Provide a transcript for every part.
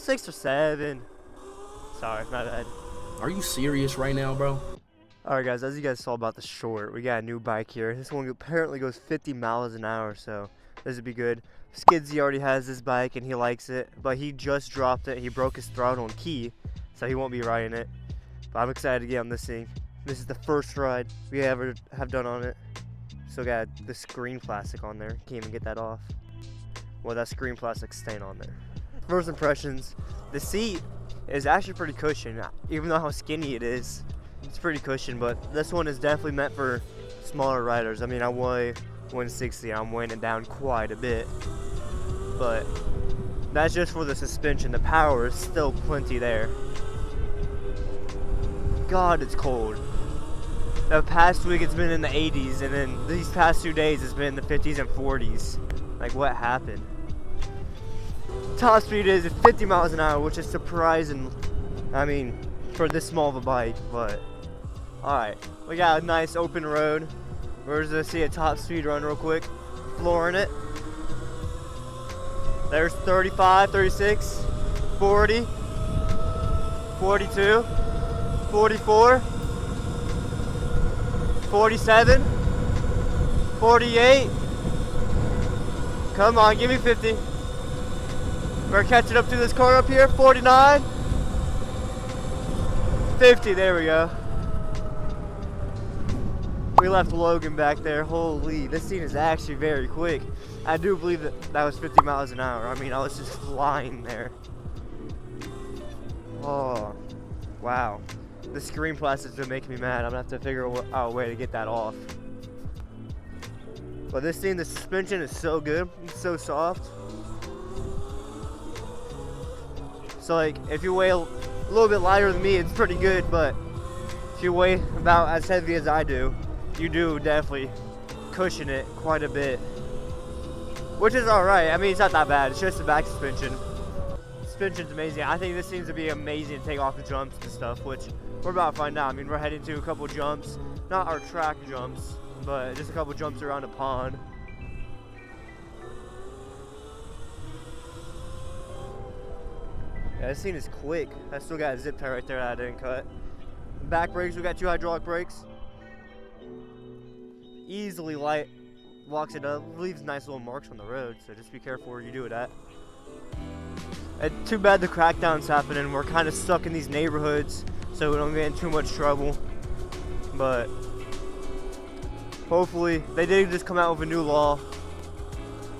6 or 7. Sorry, my bad. Are you serious right now, bro? Alright guys, as you guys saw about the short, we got a new bike here. This one apparently goes 50 miles an hour, so this would be good. Skidsy already has this bike and he likes it, but he just dropped it. He broke his throttle and key, so he won't be riding it. But I'm excited to get on this thing. This is the first ride we ever have done on it. Still got the screen plastic on there. Can't even get that off. Well, that screen plastic's staying on there. First impressions, the seat is actually pretty cushioned, even though how skinny it is. It's pretty cushioned, but this one is definitely meant for smaller riders. I mean, I weigh 160, I'm weighing it down quite a bit, but that's just for the suspension. The power is still plenty there. God, it's cold. The past week it's been in the 80s, and then these past 2 days it's been in the 50s and 40s. Like, what happened? Top speed is 50 miles an hour, which is surprising, I mean, for this small of a bike, but alright. We got a nice open road. We're just gonna see a top speed run real quick. Flooring it. There's 35, 36, 40, 42, 44, 47, 48. Come on, give me 50. We're catching up to this car up here. 49, 50. There we go. We left Logan back there. Holy, this scene is actually very quick. I do believe that was 50 miles an hour. I mean, I was just flying there. Oh, wow. The screen plastic's been making me mad. I'm gonna have to figure out a way to get that off. But this thing, the suspension is so good. It's so soft. So like, if you weigh a little bit lighter than me, it's pretty good. But if you weigh about as heavy as I do, you do definitely cushion it quite a bit. Which is alright. I mean, it's not that bad. It's just the back suspension. Suspension's amazing. I think this seems to be amazing to take off the jumps and stuff, which we're about to find out. I mean, we're heading to a couple jumps. Not our track jumps, but just a couple jumps around a pond. Yeah, this thing is quick. I still got a zip tie right there that I didn't cut. Back brakes, we got 2 hydraulic brakes. Easily light locks it up, leaves nice little marks on the road, so just be careful where you do it at. Too bad the crackdown's happening. We're kind of stuck in these neighborhoods, so we don't get in too much trouble. But hopefully, they did just come out with a new law.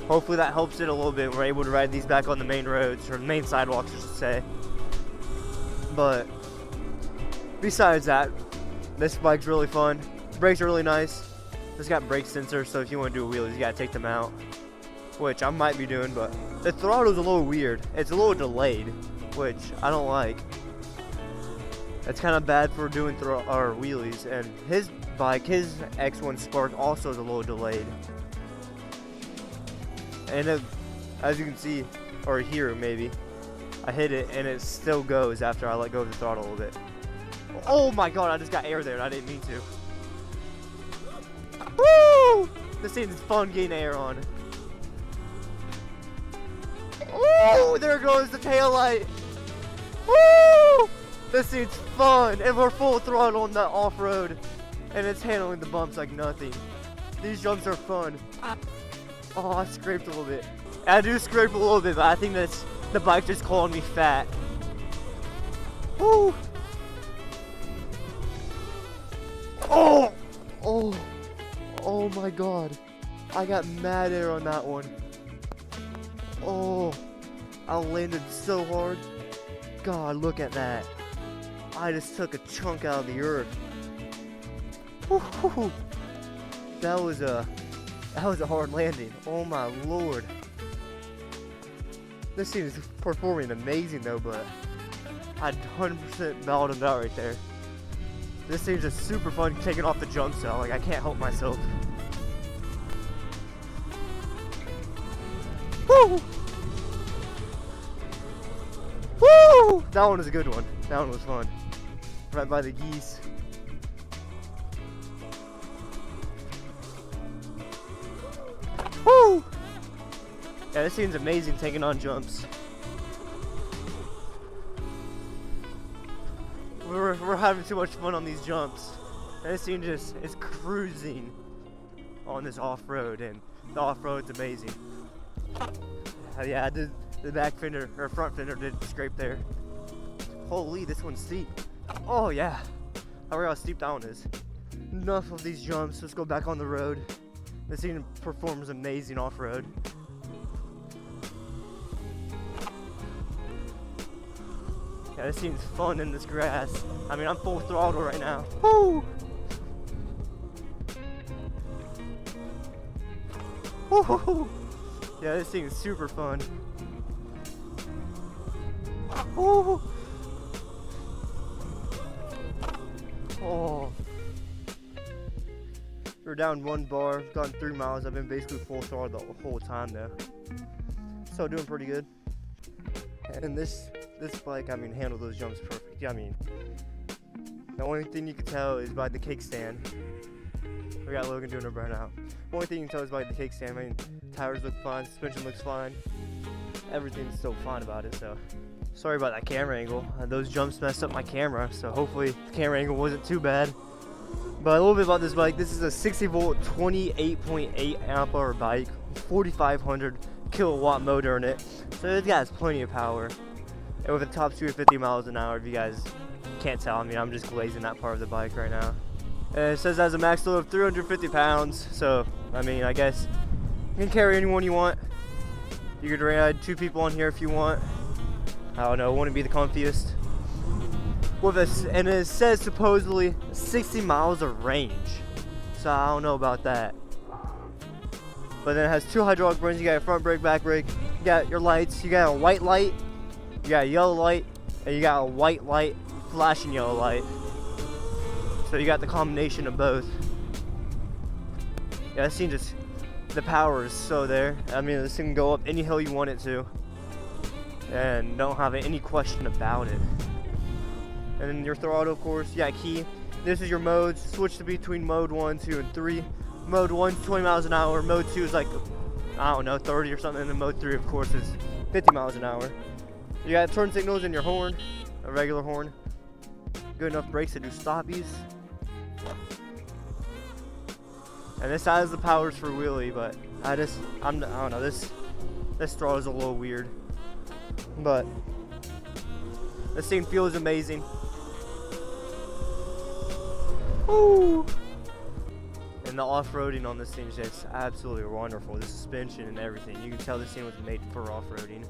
Hopefully that helps it a little bit. We're able to ride these back on the main roads, or main sidewalks, I should say. But besides that, this bike's really fun. The brakes are really nice. It's got brake sensors, so if you want to do wheelies, you gotta take them out, which I might be doing. But the throttle's a little weird. It's a little delayed, which I don't like. It's kind of bad for doing wheelies. And his bike, his X1 Spark, also is a little delayed. And as you can see, or hear maybe, I hit it and it still goes after I let go of the throttle a little bit. Oh my god, I just got air there and I didn't mean to. Woo! This thing's fun getting air on. Oh, there goes the tail light. Woo! This thing's fun, and we're full throttle on the off-road, and it's handling the bumps like nothing. These jumps are fun. Oh, I scraped a little bit. I do scrape a little bit, but I think that's the bike just calling me fat. Woo! Oh! Oh! Oh my god. I got mad air on that one. Oh, I landed so hard. God, look at that. I just took a chunk out of the earth. Woo-hoo-hoo. That was a hard landing. Oh my lord. This thing is performing amazing though, but I 100% bottomed out right there. This thing's just super fun taking off the jump cell. Like, I can't help myself. Woo! Woo! That one was a good one. That one was fun. Right by the geese. Woo! Yeah, this thing's amazing taking on jumps. we're having too much fun on these jumps. And this thing just is cruising on this off-road, and the off-road's amazing. Yeah, I did the back fender, or front fender did scrape there. Holy, this one's steep. Oh yeah, I forgot how steep that one is. Enough of these jumps, let's go back on the road. This thing performs amazing off-road. Yeah, this thing's fun in this grass. I mean, I'm full throttle right now. Woo! Woo! Yeah, this thing is super fun. Woo! Oh. We're down 1 bar, gone 3 miles. I've been basically full throttle the whole time though. So doing pretty good. And this bike, I mean, handled those jumps perfect. Yeah, I mean, the only thing you can tell is by the kickstand. We got Logan doing a burnout. The only thing you can tell is by the kickstand. I mean, tires look fine, suspension looks fine. Everything's still fine about it, so. Sorry about that camera angle. Those jumps messed up my camera, so hopefully the camera angle wasn't too bad. But a little bit about this bike. This is a 60 volt, 28.8 amp hour bike, 4,500 kilowatt motor in it. So it has plenty of power. And with a top speed of 50 miles an hour, if you guys can't tell, I mean, I'm just glazing that part of the bike right now. And it says it has a max load of 350 pounds. So, I mean, I guess you can carry anyone you want. You could ride 2 people on here if you want. I don't know, wouldn't be the comfiest. With this, and it says supposedly 60 miles of range. So I don't know about that. But then it has 2 hydraulic brakes. You got a front brake, back brake. You got your lights. You got a white light. You got a yellow light. And you got a white light, flashing yellow light. So you got the combination of both. Yeah, this thing just, the power is so there. I mean, this thing can go up any hill you want it to. And don't have any question about it. And then your throttle, of course, you got key. This is your modes. Switch to between mode 1, 2, and 3. Mode 1 is 20 miles an hour. Mode 2 is like, I don't know, 30 or something. And then mode 3, of course, is 50 miles an hour. You got turn signals in your horn, a regular horn. Good enough brakes to do stoppies. And this has the powers for wheelie, but I don't know, this throttle is a little weird. But this thing feels amazing. Woo! And the off-roading on this thing is just absolutely wonderful. The suspension and everything. You can tell this thing was made for off-roading.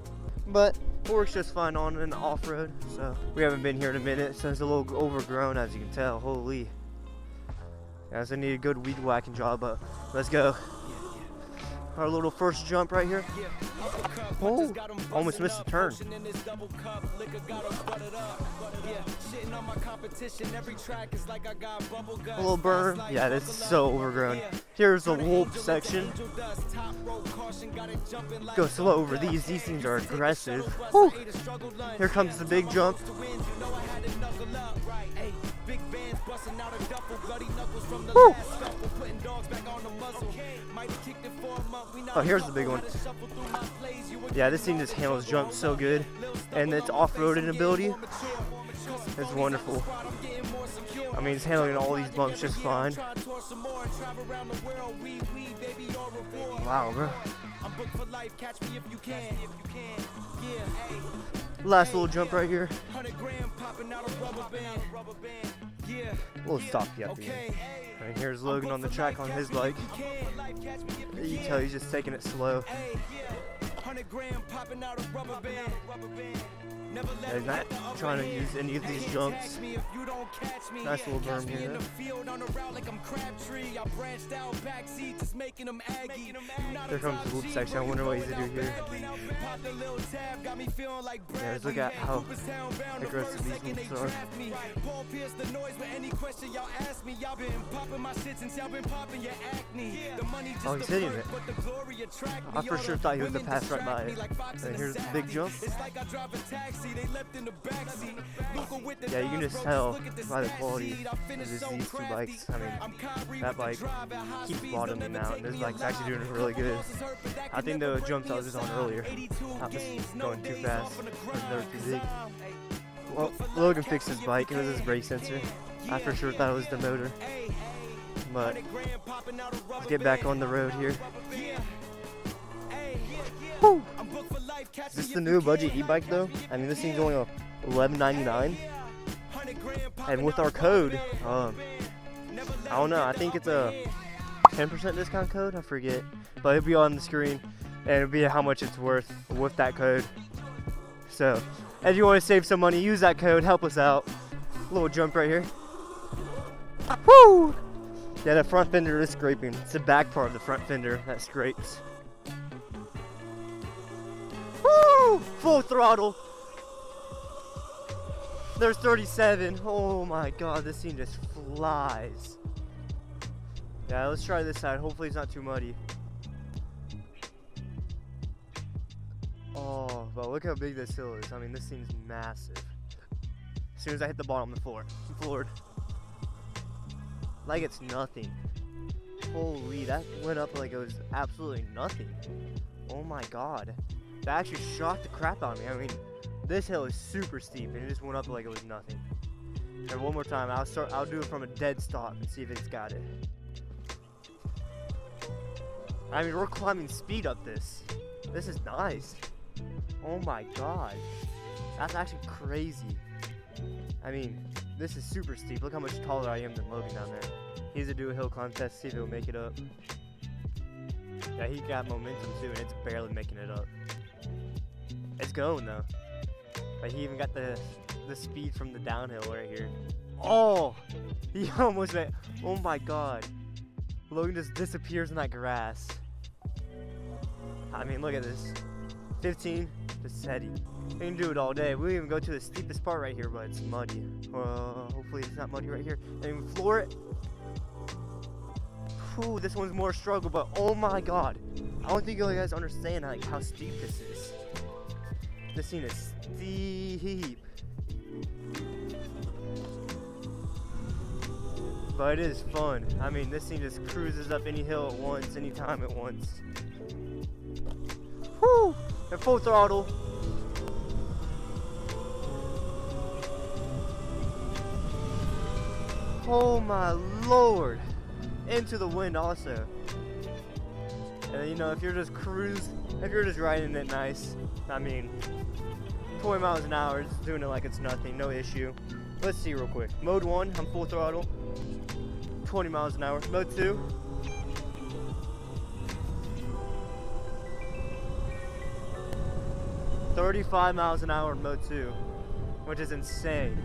But it works just fine on an off-road. So we haven't been here in a minute, so it's a little overgrown, as you can tell. Holy. Yeah, so I need a good weed whacking job, but let's go. Our little first jump right here. Oh, almost missed a turn. A little burn. Yeah, this is so overgrown. Here's the whoop section. Go slow over these. These things are aggressive. Whew. Here comes the big jump. Whew. Oh, here's the big one. Yeah, this thing just handles jumps so good, and its off-roading ability is wonderful. I mean, it's handling all these bumps just fine. Wow, bro. Last little jump right here. We'll stop you at the end. And here's Logan on the track on his bike. You can tell he's just taking it slow. Yeah, he's not trying to use any of these jumps. Nice little berm here. There comes the whoop section. I wonder what he's gonna do here. Yeah, let's look at how aggressive these whoops are. Oh, he's hitting it. I for sure thought he was the pass right by it. And here's the big jump. Yeah, you can just tell by the quality of these 2 bikes. I mean, that bike keeps bottoming out, and this bike's actually doing really good. I think the jumps I was just on earlier, I was going too fast, they're too big. Well, Logan fixed his bike. It was his brake sensor. I for sure thought it was the motor. But let's get back on the road here. Woo! Is this the new budget e-bike though? I mean, this thing's only $11.99. And with our code, I don't know. I think it's a 10% discount code. I forget, but it'll be on the screen, and it'll be how much it's worth with that code. So, if you want to save some money, use that code. Help us out. Little jump right here. Woo! Yeah, the front fender is scraping. It's the back part of the front fender that scrapes. Woo! Full throttle. There's 37. Oh my god, this thing just flies. Yeah, let's try this side. Hopefully it's not too muddy. Oh, but look how big this hill is. I mean, this thing's massive. As soon as I hit the bottom of the floor, I'm floored. Like it's nothing. Holy, that went up like it was absolutely nothing. Oh my god. That actually shocked the crap out of me. I mean, this hill is super steep and it just went up like it was nothing. And one more time, I'll do it from a dead stop and see if it's got it. I mean, we're climbing speed up this. This is nice. Oh my god. That's actually crazy. I mean, this is super steep. Look how much taller I am than Logan down there. He's to do a hill climb test, see if he'll make it up. Yeah, he got momentum too, and it's barely making it up. It's going though. But he even got the speed from the downhill right here. Oh! He almost went. Oh my god. Logan just disappears in that grass. I mean, look at this. 15, just steady. We can do it all day. We even go to the steepest part right here, but it's muddy. Hopefully it's not muddy right here. And we floor it. Whew, this one's more struggle, but oh my god. I don't think you guys understand like how steep this is. This thing is steep. But it is fun. I mean, this thing just cruises up any hill at once, anytime at once. Whoo! At full throttle. Oh my lord. Into the wind also. And you know, if you're just if you're just riding it nice, I mean, 20 miles an hour, just doing it like it's nothing, no issue. Let's see real quick. Mode 1, I'm full throttle. 20 miles an hour. Mode 2. $35 miles an hour in mode 2, which is insane.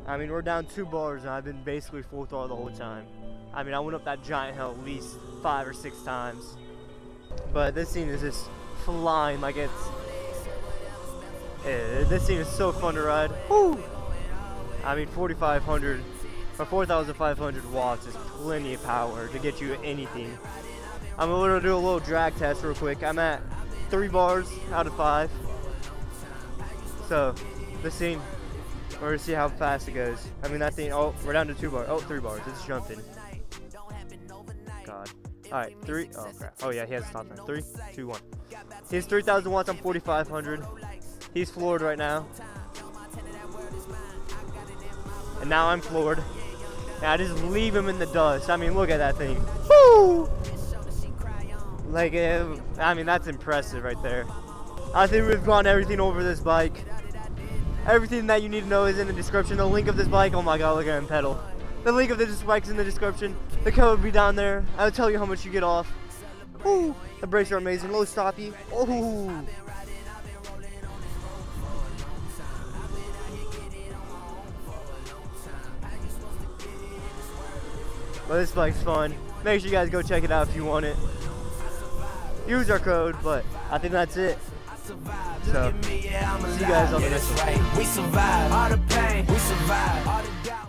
I mean, we're down 2 bars and I've been basically full throttle the whole time. I mean, I went up that giant hill at least 5 or 6 times. But this thing is just flying like it's... this thing is so fun to ride. Woo! I mean, 4,500 or 4,500 watts is plenty of power to get you anything. I'm going to do a little drag test real quick. I'm at 3 bars out of 5. So, this thing, we're going to see how fast it goes. I mean, that thing, oh, we're down to 2 bars. Oh, 3 bars. It's jumping. God. Alright, 3. Oh, crap. Oh, yeah, he has a stop time. 3, 2, 1. He's 3,000 watts. I'm 4,500. He's floored right now. And now I'm floored. And I just leave him in the dust. I mean, look at that thing. Woo! Like, I mean, that's impressive right there. I think we've gone everything over this bike. Everything that you need to know is in the description. The link of this bike, oh my god, look at him pedal. The link of this bike is in the description. The code will be down there. I'll tell you how much you get off. Ooh, the brakes are amazing. Low stoppy. Ooh. But this bike's fun. Make sure you guys go check it out if you want it. Use our code, but I think that's it. So, see you guys on the next one. We survive all the pain, we survive all the doubt.